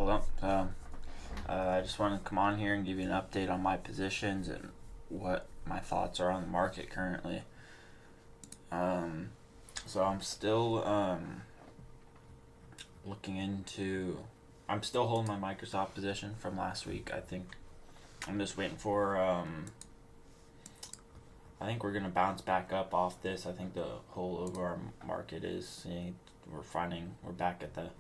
hold up. I just want to come on here and give you an update on my positions and what my thoughts are on the market currently. So I'm still looking into. I'm still holding my Microsoft position from last week. I think I'm just waiting for. I think we're gonna bounce back up off this. I think the whole overall market is. We're back at the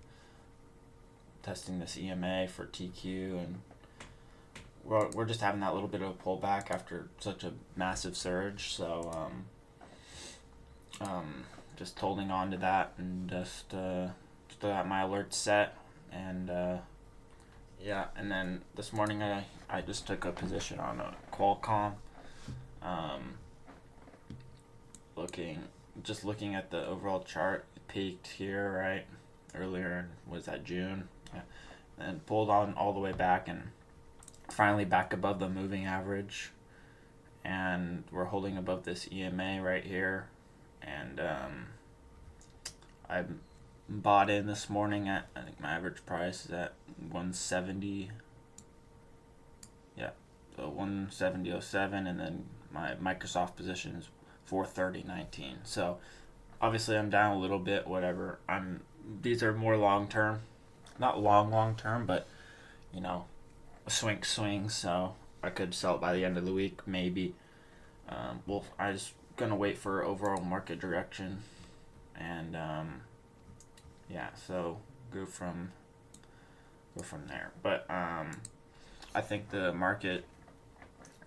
testing this EMA for TQ, and we're just having that little bit of a pullback after such a massive surge. So just holding on to that and just got my alerts set, and and then this morning I just took a position on a Qualcomm. Looking at the overall chart, it peaked here right earlier. Was that June? Yeah. And pulled on all the way back and finally back above the moving average, and we're holding above this EMA right here. And I bought in this morning at, I think my average price is at 170. Yeah, so 170.07, and then my Microsoft position is 430.19. So obviously I'm down a little bit. Whatever. These are more long term, not long term, but a swing. So I could sell it by the end of the week, maybe. I just gonna wait for overall market direction, and so go from there. But I think the market,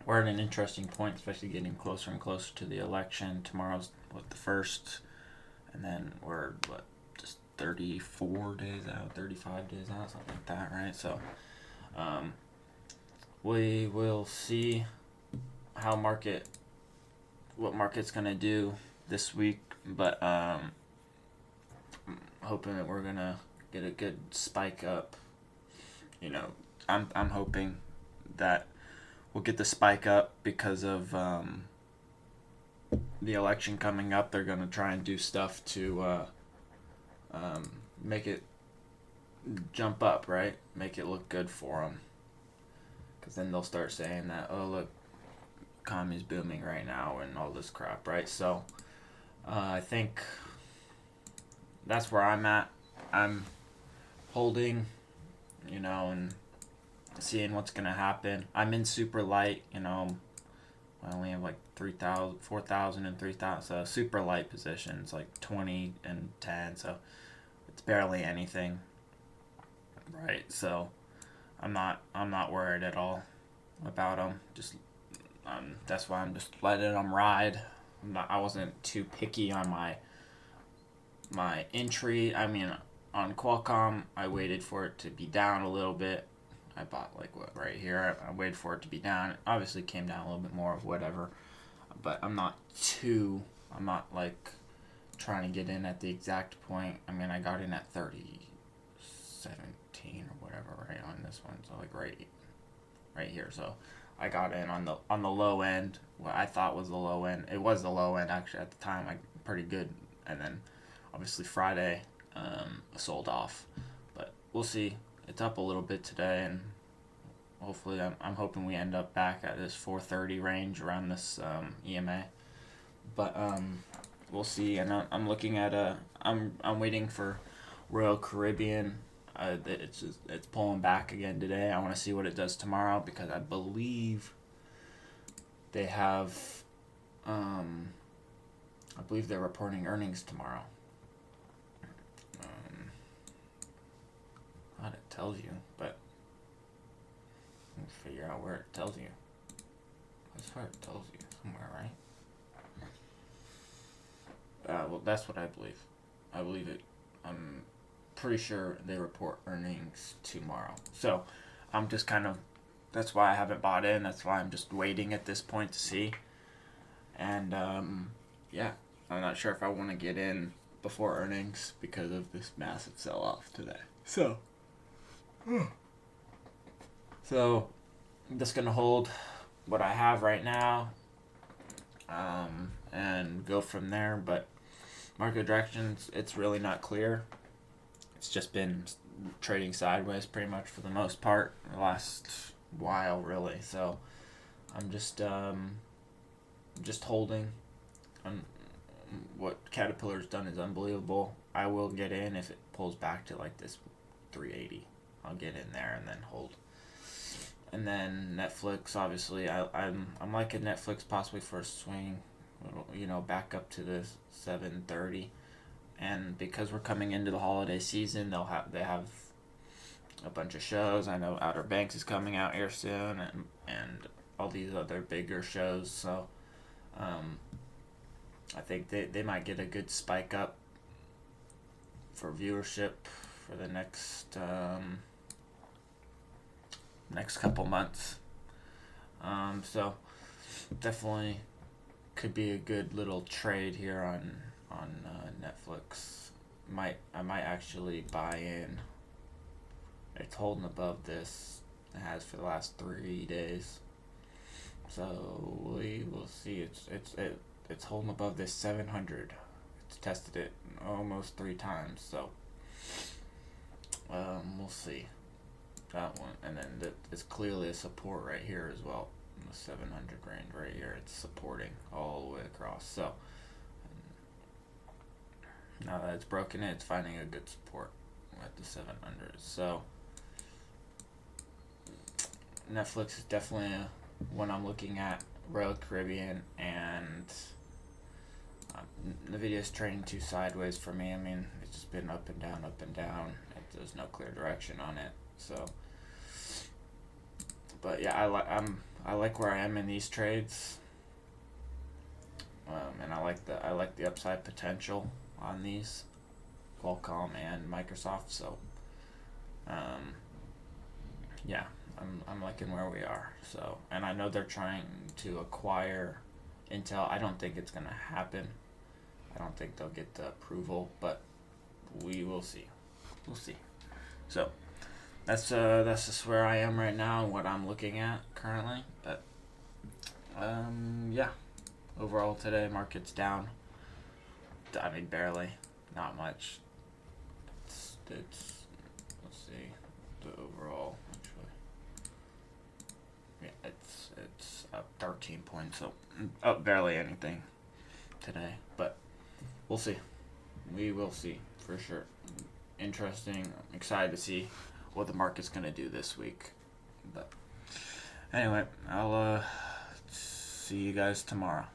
we're at an interesting point, especially getting closer and closer to the election. Tomorrow's the first, and then we're just 34 days out, 35 days out, something like that, right? So we will see what market's gonna do this week, but I'm hoping that we're gonna get a good spike up. I'm hoping that we'll get the spike up because of the election coming up. They're gonna try and do stuff to make it jump up, right? Make it look good for them. Because then they'll start saying that, oh look, economy's booming right now and all this crap, right? So I think that's where I'm at. I'm holding, and seeing what's gonna happen. I'm in super light, I only have like 3,000, 4,000, and 3,000. So super light positions, like 20 and 10. So it's barely anything, right? So I'm not worried at all about them. Just that's why I'm just letting them ride. I wasn't too picky on my entry. I mean, on Qualcomm, I waited for it to be down a little bit. I bought right here. I waited for it to be down. It obviously came down a little bit more, whatever. But I'm not trying to get in at the exact point. I mean, I got in at 30.17 or whatever, right on this one. So right here. So I got in on the low end. What I thought was the low end. It was the low end actually at the time. Pretty good. And then obviously Friday sold off. But we'll see. It's up a little bit today, and hopefully I'm hoping we end up back at this 430 range around this EMA. But we'll see. And I'm looking at I'm waiting for Royal Caribbean. It's pulling back again today. I want to see what it does tomorrow, because I believe they have I believe they're reporting earnings tomorrow. It tells you, but let's figure out where it tells you. That's where it tells you somewhere, right? Well, that's what I believe. I believe it. I'm pretty sure they report earnings tomorrow. So I'm just that's why I haven't bought in. That's why I'm just waiting at this point to see. And I'm not sure if I want to get in before earnings because of this massive sell-off today. So I'm just gonna hold what I have right now, and go from there. But market directions, it's really not clear. It's just been trading sideways pretty much for the most part the last while, really. So I'm just holding. What Caterpillar's done is unbelievable. I will get in if it pulls back to like this 380. I'll get in there and then hold. And then Netflix, obviously, I'm liking Netflix possibly for a swing, back up to the 730. And because we're coming into the holiday season, they have a bunch of shows. I know Outer Banks is coming out here soon, and all these other bigger shows. So I think they might get a good spike up for viewership for the next couple months. So definitely could be a good little trade here on Netflix. I might actually buy in. It's holding above this. It has for the last 3 days. So we will see. It's holding above this 700. It's tested it almost 3 times. So we'll see that one. And then it's clearly a support right here as well. The 700 range right here. It's supporting all the way across. So now that it's broken it's finding a good support at the 700. So Netflix is definitely one I'm looking at. Royal Caribbean, and the video is trading too sideways for me. I mean, it's just been up and down, up and down. There's no clear direction on it. So, but yeah, I like where I am in these trades, and I like the upside potential on these, Qualcomm and Microsoft. So, yeah, I'm liking where we are. So, and I know they're trying to acquire Intel. I don't think it's gonna happen. I don't think they'll get the approval, but we will see. We'll see. So that's just where I am right now and what I'm looking at currently. But yeah, overall today market's down. I mean, barely, not much. It's let's see the overall actually. Yeah, it's up 13 points, so up barely anything today. But we'll see. We will see for sure. Interesting. I'm excited to see what the market's gonna do this week. But anyway, I'll see you guys tomorrow.